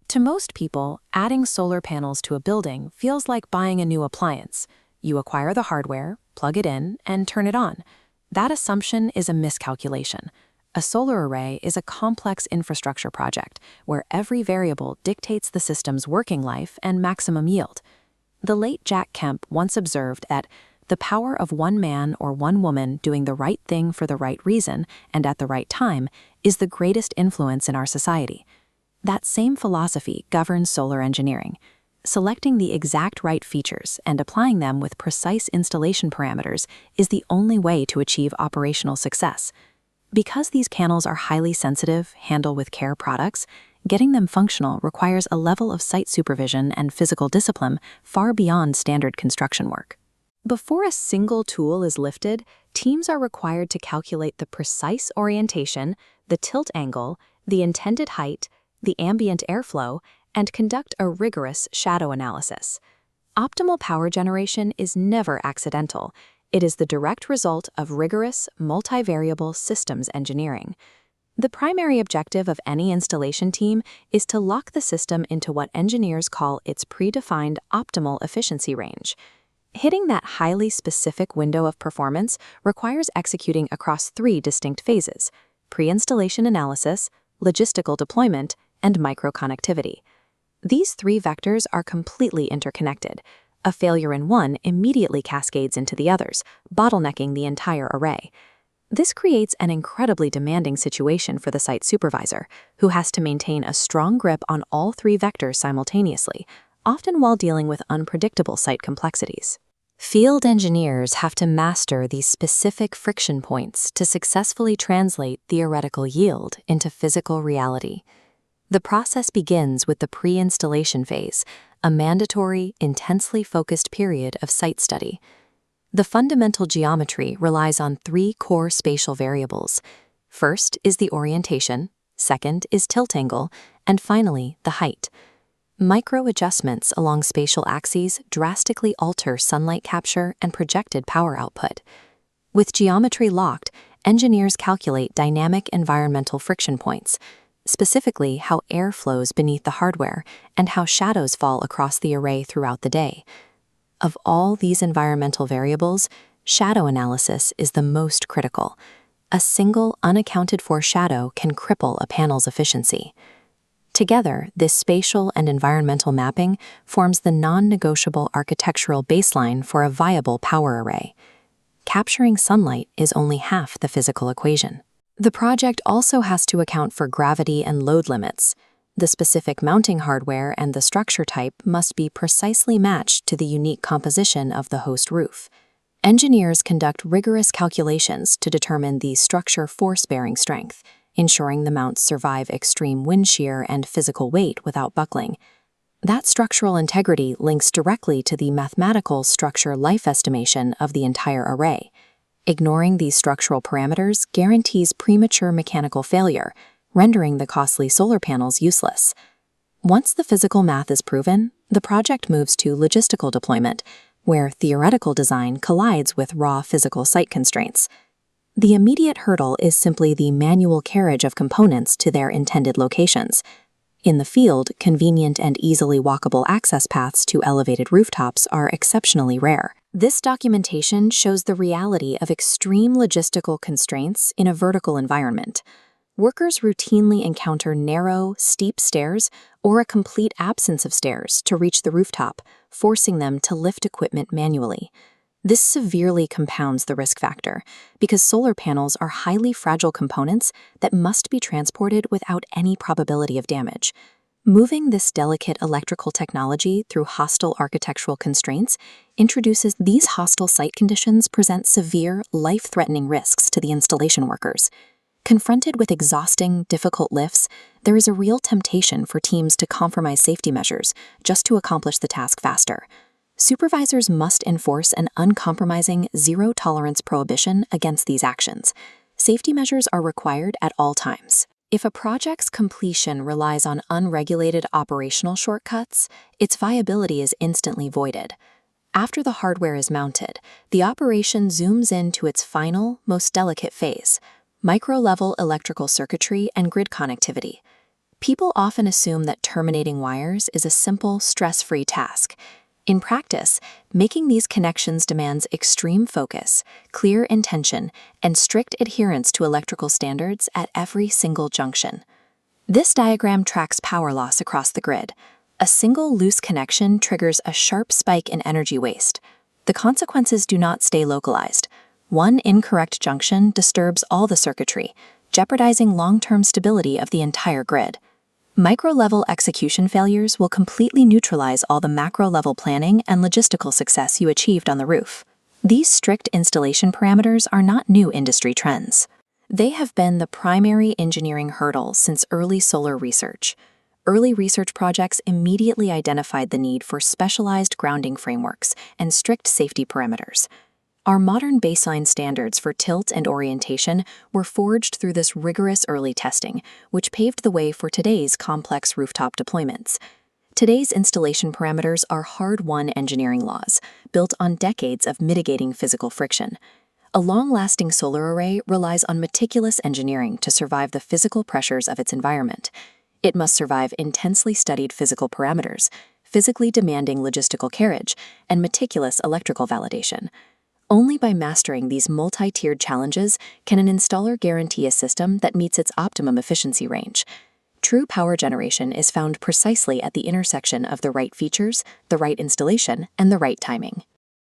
To most people, adding solar panels to a building feels like buying a new appliance. You acquire the hardware, plug it in, and turn it on. That assumption is a miscalculation. A solar array is a complex infrastructure project where every variable dictates the system's working life and maximum yield. The late Jack Kemp once observed that the power of one man or one woman doing the right thing for the right reason and at the right time is the greatest influence in our society. That same philosophy governs solar engineering. Selecting the exact right features and applying them with precise installation parameters is the only way to achieve operational success. Because these panels are highly sensitive, handle with care products, getting them functional requires a level of site supervision and physical discipline far beyond standard construction work. Before a single tool is lifted, teams are required to calculate the precise orientation, the tilt angle, the intended height, the ambient airflow, and conduct a rigorous shadow analysis. Optimal power generation is never accidental. It is the direct result of rigorous, multivariable systems engineering. The primary objective of any installation team is to lock the system into what engineers call its predefined optimal efficiency range. Hitting that highly specific window of performance requires executing across three distinct phases: pre-installation analysis, logistical deployment, and microconnectivity. These three vectors are completely interconnected. A failure in one immediately cascades into the others, bottlenecking the entire array. This creates an incredibly demanding situation for the site supervisor, who has to maintain a strong grip on all three vectors simultaneously, often while dealing with unpredictable site complexities. Field engineers have to master these specific friction points to successfully translate theoretical yield into physical reality. The process begins with the pre-installation phase, a mandatory, intensely focused period of site study. The fundamental geometry relies on three core spatial variables. First is the orientation, second is tilt angle, and finally, the height. Micro-adjustments along spatial axes drastically alter sunlight capture and projected power output. With geometry locked, engineers calculate dynamic environmental friction points, specifically how air flows beneath the hardware and how shadows fall across the array throughout the day. Of all these environmental variables, shadow analysis is the most critical. A single unaccounted-for shadow can cripple a panel's efficiency. Together, this spatial and environmental mapping forms the non-negotiable architectural baseline for a viable power array. Capturing sunlight is only half the physical equation. The project also has to account for gravity and load limits. The specific mounting hardware and the structure type must be precisely matched to the unique composition of the host roof. Engineers conduct rigorous calculations to determine the structure force-bearing strength, ensuring the mounts survive extreme wind shear and physical weight without buckling. That structural integrity links directly to the mathematical structure life estimation of the entire array. Ignoring these structural parameters guarantees premature mechanical failure, rendering the costly solar panels useless. Once the physical math is proven, the project moves to logistical deployment, where theoretical design collides with raw physical site constraints. The immediate hurdle is simply the manual carriage of components to their intended locations. In the field, convenient and easily walkable access paths to elevated rooftops are exceptionally rare. This documentation shows the reality of extreme logistical constraints in a vertical environment. Workers routinely encounter narrow, steep stairs or a complete absence of stairs to reach the rooftop, forcing them to lift equipment manually. This severely compounds the risk factor because solar panels are highly fragile components that must be transported without any probability of damage. Moving this delicate electrical technology through hostile architectural constraints introduces these hostile site conditions present severe, life-threatening risks to the installation workers. Confronted with exhausting, difficult lifts, there is a real temptation for teams to compromise safety measures just to accomplish the task faster. Supervisors must enforce an uncompromising zero-tolerance prohibition against these actions. Safety measures are required at all times. If a project's completion relies on unregulated operational shortcuts, its viability is instantly voided. After the hardware is mounted, the operation zooms into its final, most delicate phase: micro-level electrical circuitry and grid connectivity. People often assume that terminating wires is a simple, stress-free task. In practice, making these connections demands extreme focus, clear intention, and strict adherence to electrical standards at every single junction. This diagram tracks power loss across the grid. A single loose connection triggers a sharp spike in energy waste. The consequences do not stay localized. One incorrect junction disturbs all the circuitry, jeopardizing long-term stability of the entire grid. Micro-level execution failures will completely neutralize all the macro-level planning and logistical success you achieved on the roof. These strict installation parameters are not new industry trends. They have been the primary engineering hurdle since early solar research. Early research projects immediately identified the need for specialized grounding frameworks and strict safety parameters. Our modern baseline standards for tilt and orientation were forged through this rigorous early testing, which paved the way for today's complex rooftop deployments. Today's installation parameters are hard-won engineering laws, built on decades of mitigating physical friction. A long-lasting solar array relies on meticulous engineering to survive the physical pressures of its environment. It must survive intensely studied physical parameters, physically demanding logistical carriage, and meticulous electrical validation. Only by mastering these multi-tiered challenges can an installer guarantee a system that meets its optimum efficiency range. True power generation is found precisely at the intersection of the right features, the right installation, and the right timing.